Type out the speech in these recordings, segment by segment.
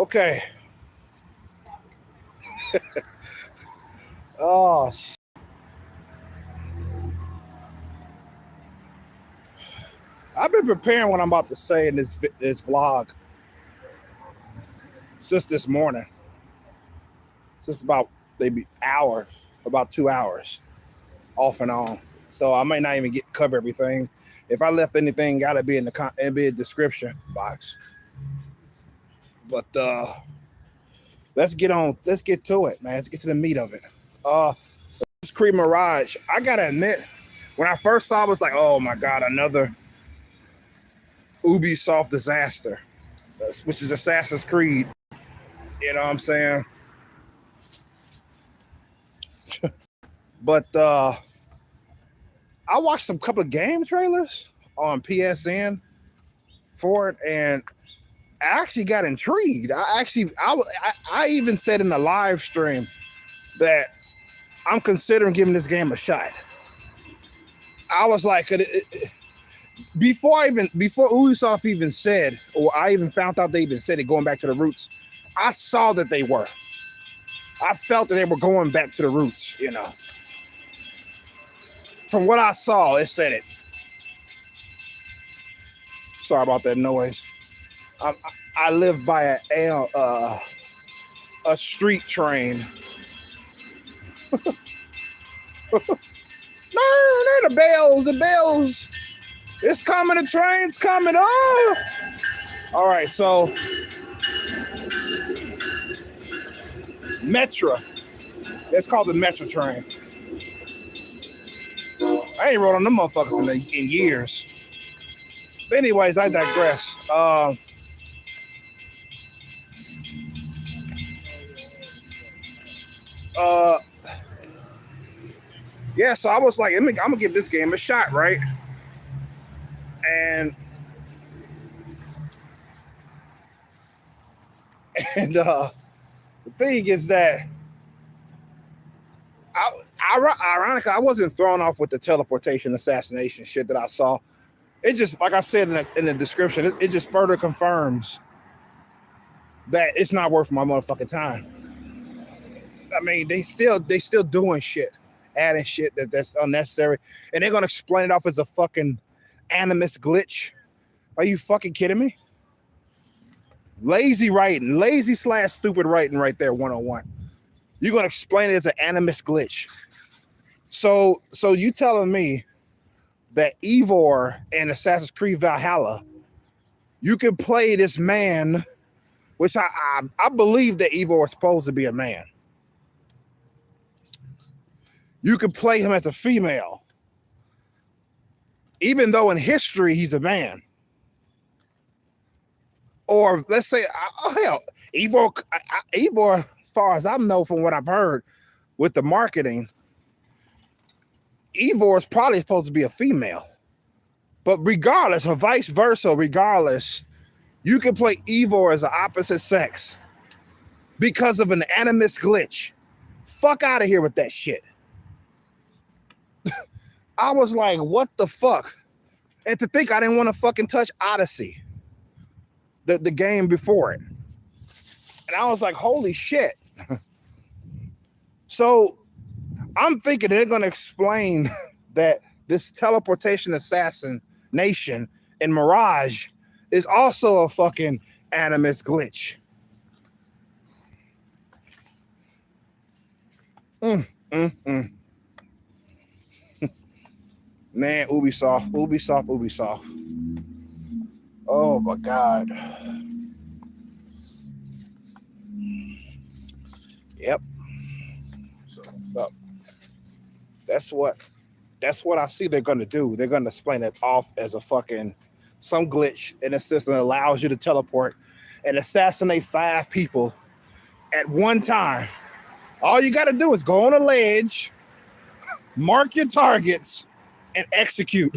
Okay. Oh, I've been preparing what I'm about to say in this vlog since this morning. Since about maybe hour, about 2 hours, off and on. So I might not even cover everything. If I left anything, gotta be in the description box. But let's get to it, man. Let's get to the meat of it. Creed Mirage. I gotta admit, when I first saw it, I was like, oh my god, another Ubisoft disaster, which is Assassin's Creed. You know what I'm saying? But I watched some couple of game trailers on PSN for it, and I actually got intrigued. I even said in the live stream that I'm considering giving this game a shot. I was like, before Ubisoft even said, or I even found out they even said it, going back to the roots, I saw that they were. I felt that they were going back to the roots, you know. From what I saw, it said it. Sorry about that noise. I live by a street train. No, the bells. It's coming, the train's coming. Oh! All right, so Metro. It's called the Metro train. I ain't rode on them motherfuckers in years. But anyways, I digress. Yeah, so I was like, I'm gonna give this game a shot, right? And the thing is that ironically, I wasn't thrown off with the teleportation assassination shit that I saw. It just, like I said in the description, it just further confirms that it's not worth my motherfucking time. I mean, they still doing shit, adding shit that's unnecessary, and they're gonna explain it off as a fucking animus glitch. Are you fucking kidding me? Lazy writing, lazy/stupid writing right there, 101. You're gonna explain it as an animus glitch. So you telling me that Eivor in Assassin's Creed Valhalla, you can play this man, which I believe that Eivor is supposed to be a man. You could play him as a female, even though in history he's a man. Or let's say, oh hell, Eivor, as far as I know from what I've heard with the marketing, Eivor is probably supposed to be a female. But regardless, or vice versa, regardless, you can play Eivor as the opposite sex because of an animus glitch. Fuck out of here with that shit. I was like, what the fuck? And to think I didn't want to fucking touch Odyssey, the game before it. And I was like, holy shit. So I'm thinking they're going to explain that this teleportation assassination in Mirage is also a fucking animus glitch. Man, Ubisoft. Oh my God. Yep. So that's what I see they're gonna do. They're gonna explain it off as a fucking some glitch in a system that allows you to teleport and assassinate 5 people at one time. All you gotta do is go on a ledge, mark your targets, and execute.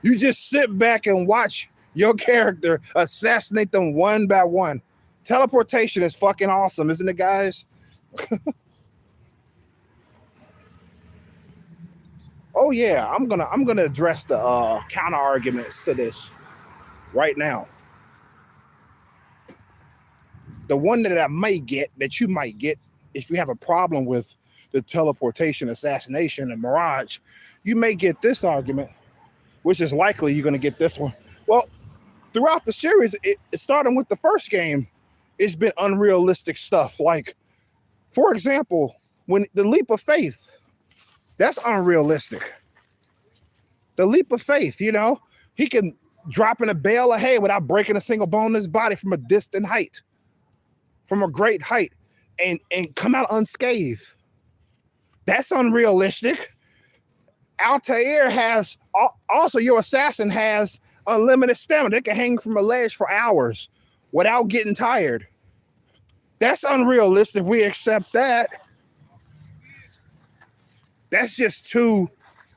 You just sit back and watch your character assassinate them one by one. Teleportation is fucking awesome, isn't it, guys? Oh yeah, I'm gonna address the counter arguments to this right now. The one that I may get, that you might get, if you have a problem with the teleportation, assassination, and Mirage, you may get this argument, which is likely you're going to get this one. Well, throughout the series, starting with the first game, it's been unrealistic stuff. Like, for example, when the leap of faith, that's unrealistic. The leap of faith, you know, he can drop in a bale of hay without breaking a single bone in his body from a distant height, from a great height, and come out unscathed. That's unrealistic. Altair has, also your assassin has unlimited stamina. They can hang from a ledge for hours without getting tired. That's unrealistic. We accept that. That's just two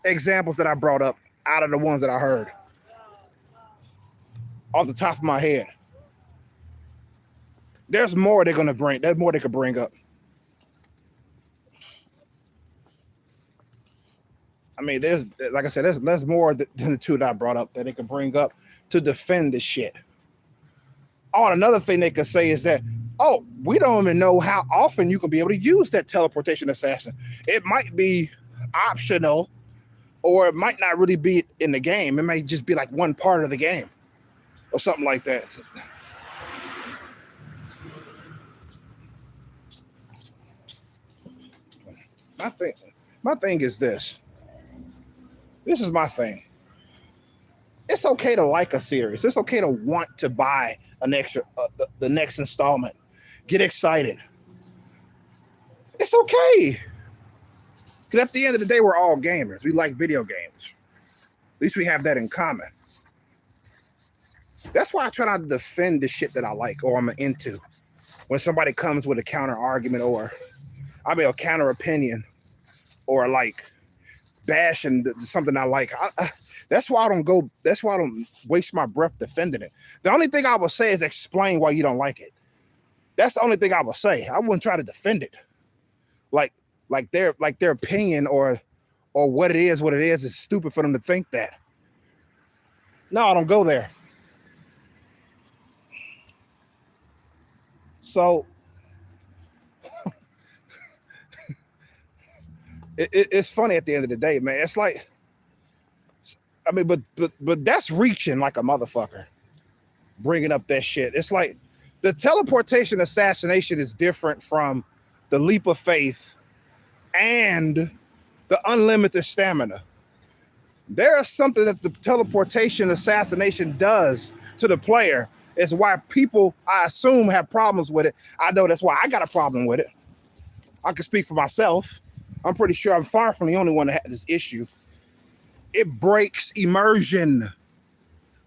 examples that I brought up out of the ones that I heard off the top of my head. There's more they're gonna bring. There's more they could bring up. I mean, there's, like I said, there's more than the two that I brought up that they could bring up to defend this shit. Oh, and another thing they could say is that, oh, we don't even know how often you can be able to use that teleportation assassin. It might be optional, or it might not really be in the game. It may just be like one part of the game or something like that. My thing is this. This is my thing. It's okay to like a series. It's okay to want to buy an extra, the next installment. Get excited. It's okay. Because at the end of the day, we're all gamers. We like video games. At least we have that in common. That's why I try not to defend the shit that I like or I'm into. When somebody comes with a counter argument or, a counter opinion or like bashing something I like. That's why I don't waste my breath defending it. The only thing I will say is explain why you don't like it. That's the only thing I will say. I wouldn't try to defend it. Like their opinion or what it is stupid for them to think that. No, I don't go there. So it's funny at the end of the day, man. It's like, I mean, but that's reaching like a motherfucker, bringing up that shit. It's like the teleportation assassination is different from the leap of faith and the unlimited stamina. There is something that the teleportation assassination does to the player. It's why people, I assume, have problems with it. I know that's why I got a problem with it. I can speak for myself. I'm pretty sure I'm far from the only one that has this issue. It breaks immersion.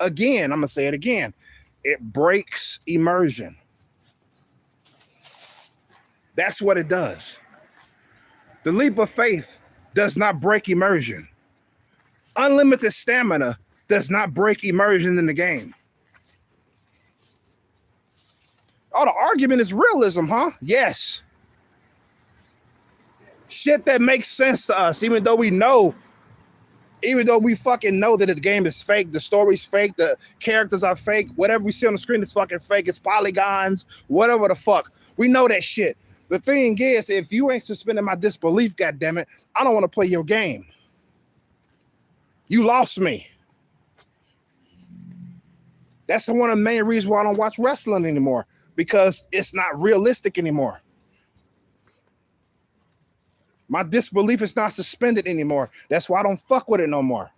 Again, I'm going to say it again. It breaks immersion. That's what it does. The leap of faith does not break immersion. Unlimited stamina does not break immersion in the game. Oh, the argument is realism, huh? Yes. Shit that makes sense to us, even though we fucking know that the game is fake, the story's fake, the characters are fake, whatever we see on the screen is fucking fake, it's polygons, whatever the fuck. We know that shit. The thing is, if you ain't suspending my disbelief, goddammit, I don't want to play your game. You lost me. That's one of the main reasons why I don't watch wrestling anymore, because it's not realistic anymore. My disbelief is not suspended anymore. That's why I don't fuck with it no more.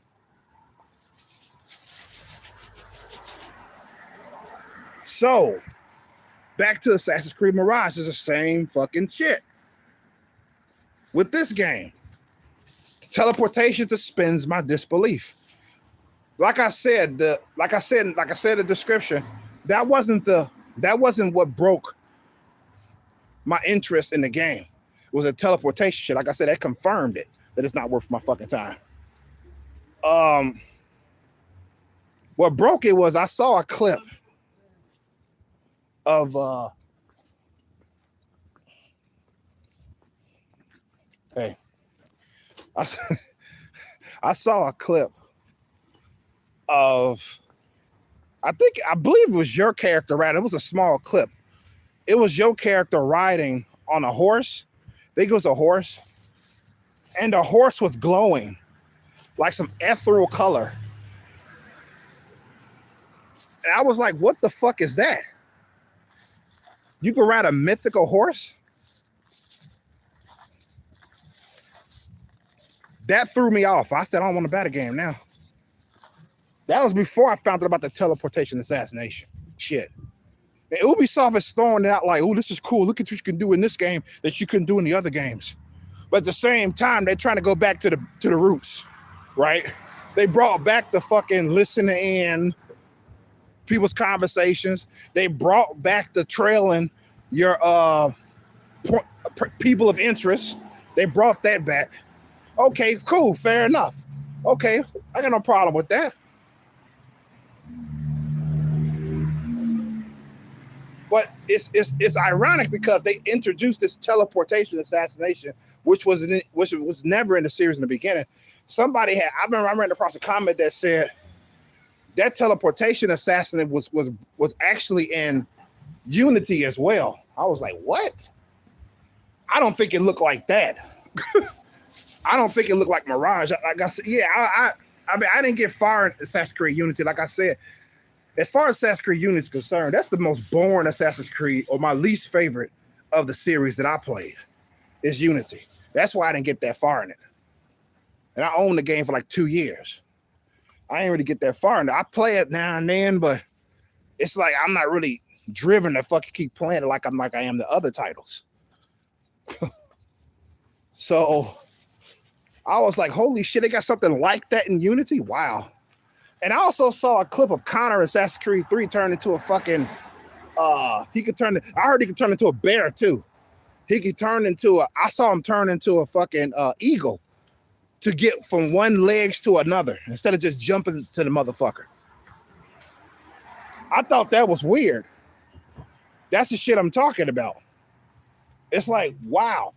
So, back to Assassin's Creed Mirage is the same fucking shit. With this game, teleportation suspends my disbelief. Like I said in the description, that wasn't what broke my interest in the game. It was a teleportation shit. Like I said, that confirmed it, that it's not worth my fucking time. What broke it was I saw a clip of I saw a clip of, I believe it was your character, right? It was a small clip It was your character riding on a horse. I think it was a horse. And the horse was glowing like some ethereal color. And I was like, what the fuck is that? You can ride a mythical horse? That threw me off. I said, I don't want to bat a game now. That was before I found out about the teleportation assassination shit. And Ubisoft is throwing it out like, oh, this is cool. Look at what you can do in this game that you couldn't do in the other games. But at the same time, they're trying to go back to the roots, right? They brought back the fucking listening in people's conversations. They brought back the trailing your people of interest. They brought that back. Okay, cool, fair enough. Okay, I got no problem with that. But it's ironic because they introduced this teleportation assassination, which was never in the series in the beginning. Somebody had I ran across a comment that said that teleportation assassination was actually in Unity as well. I was like, what? I don't think it looked like that. I don't think it looked like Mirage. Like I said, yeah, I mean, I didn't get far in Assassin's Creed Unity. Like I said, as far as Assassin's Creed Unity is concerned, that's the most boring Assassin's Creed, or my least favorite of the series that I played, is Unity. That's why I didn't get that far in it. And I owned the game for like 2 years. I didn't really get that far in it. I play it now and then, but it's like I'm not really driven to fucking keep playing it like I am the other titles. So I was like, holy shit, they got something like that in Unity? Wow. And I also saw a clip of Connor in Assassin's Creed 3 turn into a fucking, I heard he could turn into a bear too. I saw him turn into a fucking eagle to get from one leg to another instead of just jumping to the motherfucker. I thought that was weird. That's the shit I'm talking about. It's like, wow.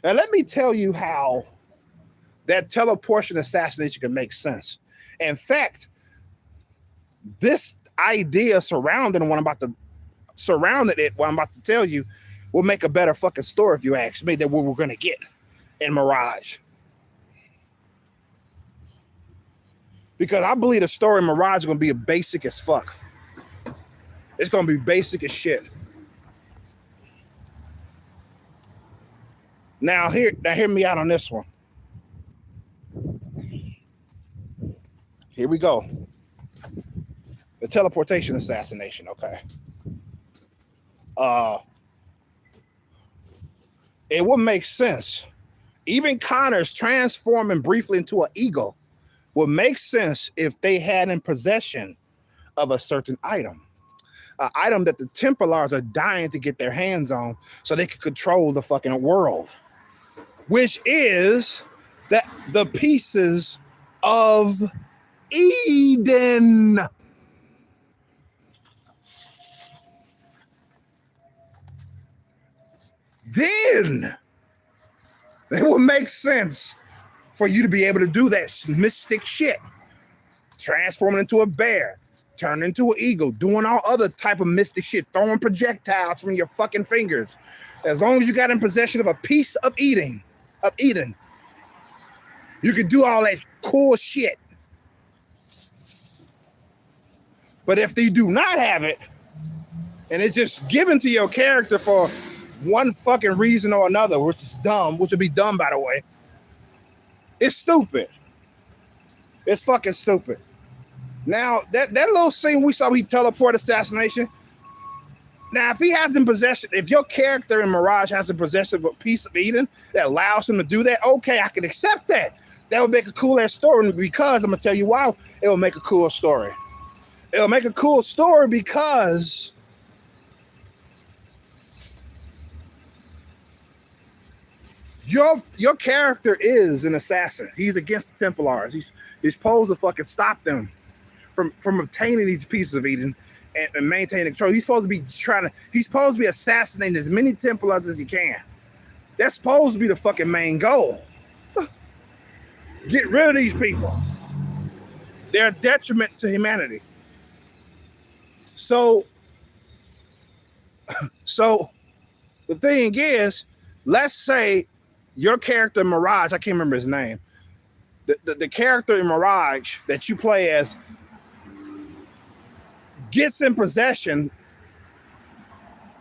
Now, let me tell you how that teleportation assassination can make sense. In fact, this idea surrounding what I'm about to tell you will make a better fucking story if you ask me than what we're going to get in Mirage. Because I believe the story in Mirage is going to be basic as fuck. It's going to be basic as shit. Now hear me out on this one. Here we go. The teleportation assassination, okay. It would make sense. Even Connor's transforming briefly into an eagle would make sense if they had in possession of a certain item. An item that the Templars are dying to get their hands on so they can control the fucking world. Which is the pieces of Eden. Then it will make sense for you to be able to do that mystic shit. Transforming into a bear, turning into an eagle, doing all other type of mystic shit, throwing projectiles from your fucking fingers. As long as you got in possession of a piece of Eden, you can do all that cool shit. But if you do not have it, and it's just given to your character for one fucking reason or another, which is dumb, which would be dumb, by the way, it's stupid. It's fucking stupid. Now, that little scene we saw, he teleport assassination. Now, if he has in possession, if your character in Mirage has in possession of a piece of Eden that allows him to do that, okay, I can accept that. That would make a cool ass story, because I'm gonna tell you why it will make a cool story. It'll make a cool story because your character is an assassin. He's against the Templars. He's supposed to fucking stop them from obtaining these pieces of Eden and maintaining control. He's supposed to be assassinating as many Templars as he can. That's supposed to be the fucking main goal. Get rid of these people. They're a detriment to humanity. So, so the thing is, let's say your character Mirage, I can't remember his name. The character in Mirage that you play as gets in possession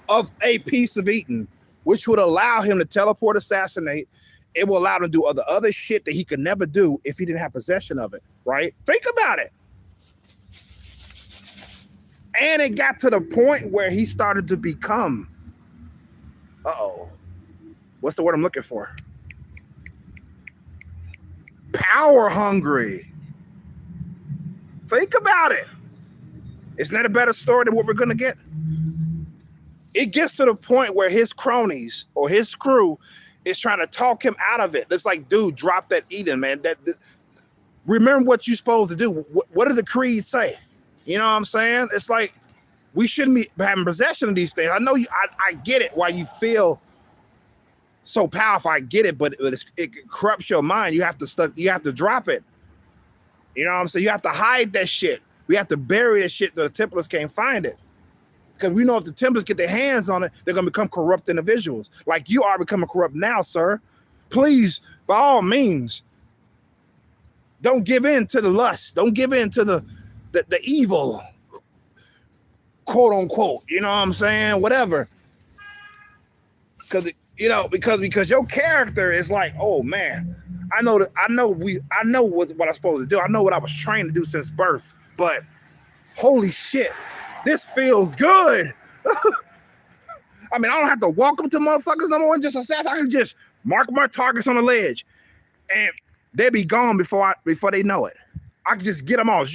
of a piece of Eden, which would allow him to teleport, assassinate. It will allow him to do other shit that he could never do if he didn't have possession of it, right? Think about it. And it got to the point where he started to become, what's the word I'm looking for? Power hungry. Think about it. Isn't that a better story than what we're going to get? It gets to the point where his cronies or his crew is trying to talk him out of it. It's like, dude, drop that Eden, man. Remember what you're supposed to do. What does the creed say? You know what I'm saying? It's like, we shouldn't be having possession of these things. I know I get it why you feel so powerful. I get it, but it corrupts your mind. You have to drop it. You know what I'm saying? You have to hide that shit. We have to bury that shit so the Templars can't find it. Because we know if the Templars get their hands on it, they're going to become corrupt individuals. Like you are becoming corrupt now, sir. Please, by all means, don't give in to the lust. Don't give in to the evil, quote unquote. You know what I'm saying? Whatever. Because your character is like, oh man, I know what I'm supposed to do. I know what I was trained to do since birth. But holy shit, this feels good. I mean, I don't have to walk up to motherfuckers no more and just assassinate. I can just mark my targets on the ledge, and they'll be gone before they know it. I can just get them all,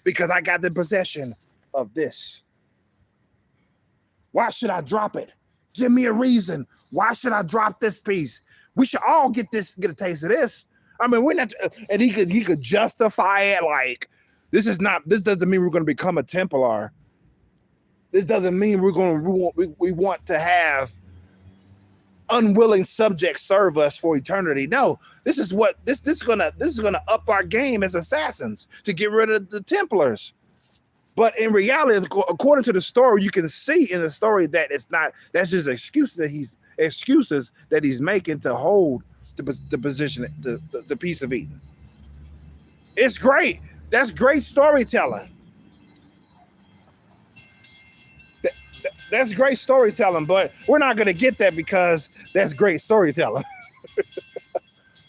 because I got the possession of this. Why should I drop it? Give me a reason. Why should I drop this piece? We should all get a taste of this. I mean, we're not, and he could justify it like, this doesn't mean we're going to become a Templar. This doesn't mean we want to have unwilling subjects serve us for eternity. No, this is gonna up our game as assassins to get rid of the Templars. But in reality, according to the story, you can see in the story that it's not. That's just excuses that he's making to hold the position, the piece of Eden. It's great. That's great storytelling. That's great storytelling, but we're not going to get that because that's great storytelling.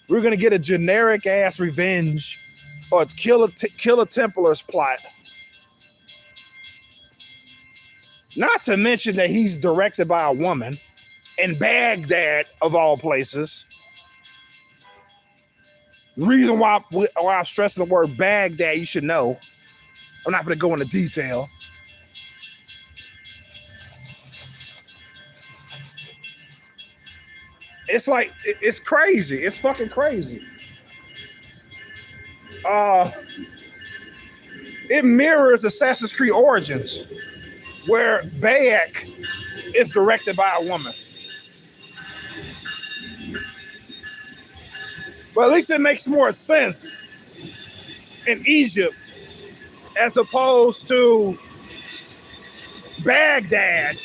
We're going to get a generic ass revenge or kill a Templar's plot. Not to mention that he's directed by a woman in Baghdad, of all places. The reason why I'm stressing the word Baghdad, you should know. I'm not going to go into detail. It's like, it's crazy. It's fucking crazy. It mirrors Assassin's Creed Origins, where Bayek is directed by a woman. But at least it makes more sense in Egypt as opposed to Baghdad.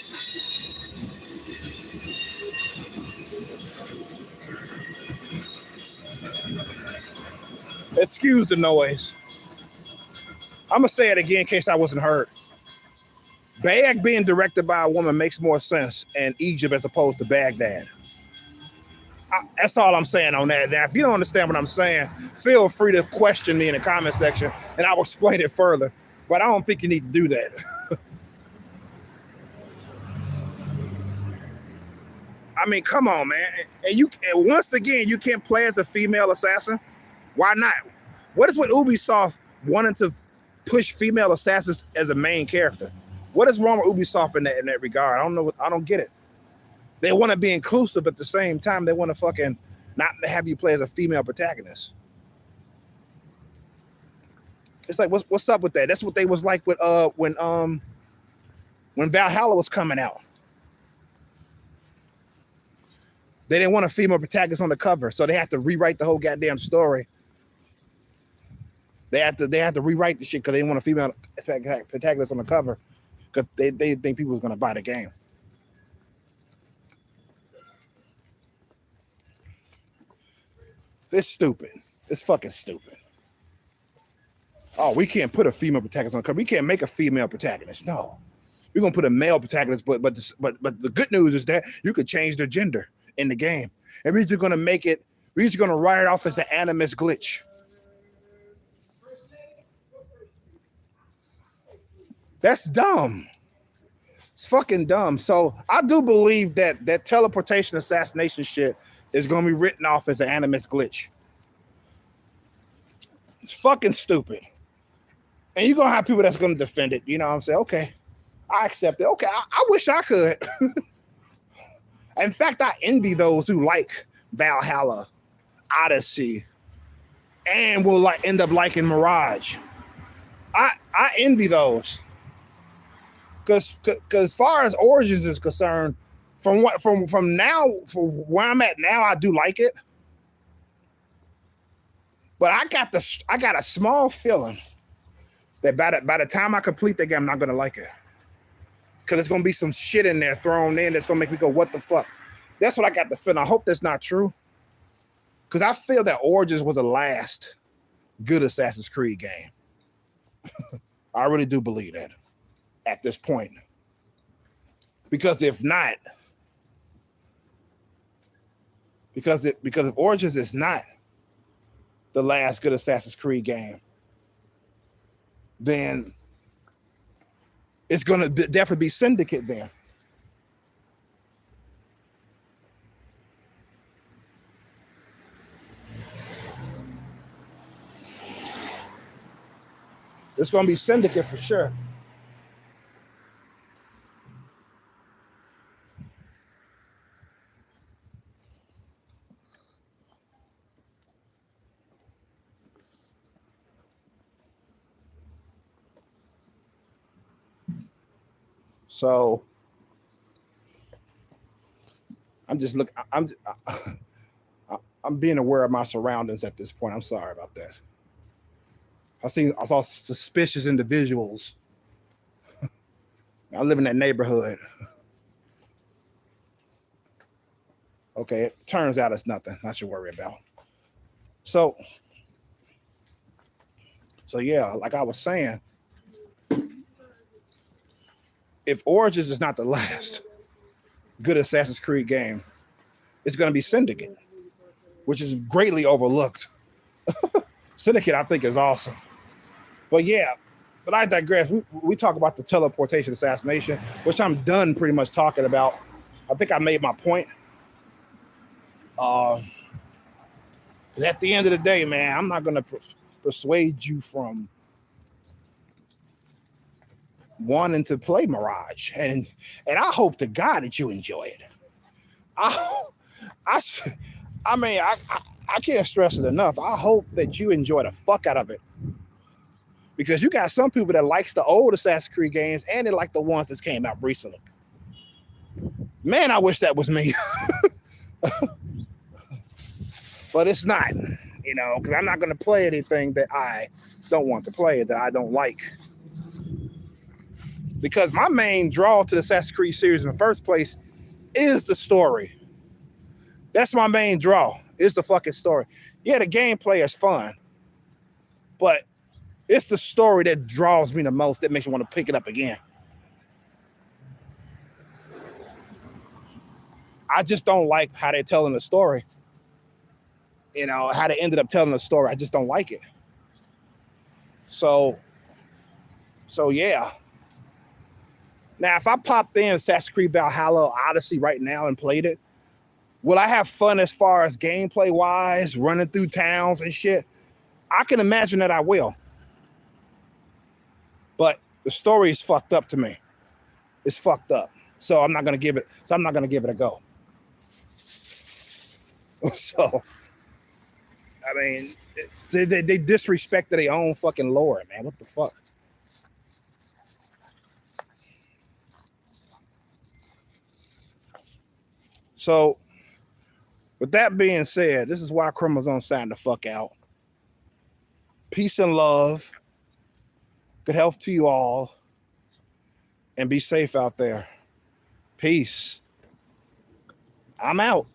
Excuse the noise. I'm going to say it again in case I wasn't heard. Bayek being directed by a woman makes more sense in Egypt as opposed to Baghdad. That's all I'm saying on that. Now, if you don't understand what I'm saying, feel free to question me in the comment section and I will explain it further. But I don't think you need to do that. I mean, come on, man. And once again, you can't play as a female assassin. Why not? What is with Ubisoft wanting to push female assassins as a main character? What is wrong with Ubisoft in that regard? I don't know. I don't get it. They want to be inclusive, but at the same time, they want to fucking not have you play as a female protagonist. It's like, what's up with that? That's what they was like with when Valhalla was coming out. They didn't want a female protagonist on the cover, so they had to rewrite the whole goddamn story. They had to rewrite the shit because they didn't want a female protagonist on the cover. because they think people was gonna buy the game. It's stupid. It's fucking stupid. Oh, we can't put a female protagonist on the cover. We can't make a female protagonist. No, we're gonna put a male protagonist. But the good news is that you could change their gender in the game, and we're just gonna make it. We're just gonna write it off as an animus glitch. That's dumb. It's fucking dumb. So I do believe that teleportation assassination shit is gonna be written off as an animus glitch. It's fucking stupid. And you're gonna have people that's gonna defend it. You know what I'm saying? Okay, I accept it. Okay, I wish I could. In fact, I envy those who like Valhalla, Odyssey, and will end up liking Mirage. I envy those. Cause as far as Origins is concerned, from where I'm at now, I do like it. But I got a small feeling that by the time I complete the game, I'm not gonna like it. Cause there's gonna be some shit in there thrown in that's gonna make me go, what the fuck? That's what I got the feeling. I hope that's not true. Cause I feel that Origins was the last good Assassin's Creed game. I really do believe that at this point. Because if not, because if Origins is not the last good Assassin's Creed game, then it's gonna definitely be Syndicate then. It's gonna be Syndicate for sure. So I'm just looking. I'm being aware of my surroundings at this point. I'm sorry about that. I saw suspicious individuals. I live in that neighborhood. Okay, it turns out it's nothing I should worry about. So yeah, like I was saying, if Origins is not the last good Assassin's Creed game, it's going to be Syndicate, which is greatly overlooked. Syndicate, I think, is awesome. But yeah, but I digress. We talk about the teleportation assassination, which I'm done pretty much talking about. I think I made my point. At the end of the day, man, I'm not going to persuade you from wanting to play Mirage, and I hope to God that you enjoy it. I mean, I can't stress it enough. I hope that you enjoy the fuck out of it, because you got some people that likes the old Assassin's Creed games and they like the ones that came out recently. Man, I wish that was me, but it's not. You know, because I'm not going to play anything that I don't want to play, that I don't like. Because my main draw to the Assassin's Creed series in the first place is the story. That's my main draw, is the fucking story. Yeah, the gameplay is fun, but it's the story that draws me the most, that makes me want to pick it up again. I just don't like how they're telling the story. You know, how they ended up telling the story. I just don't like it. So yeah. Now, if I popped in Assassin's Creed Valhalla or Odyssey right now and played it, will I have fun as far as gameplay wise, running through towns and shit? I can imagine that I will. But the story is fucked up to me. It's fucked up. So I'm not gonna give it a go. So I mean, they disrespected their own fucking lore, man. What the fuck? So, with that being said, this is why Chromosome signed the fuck out. Peace and love. Good health to you all. and be safe out there. Peace. I'm out.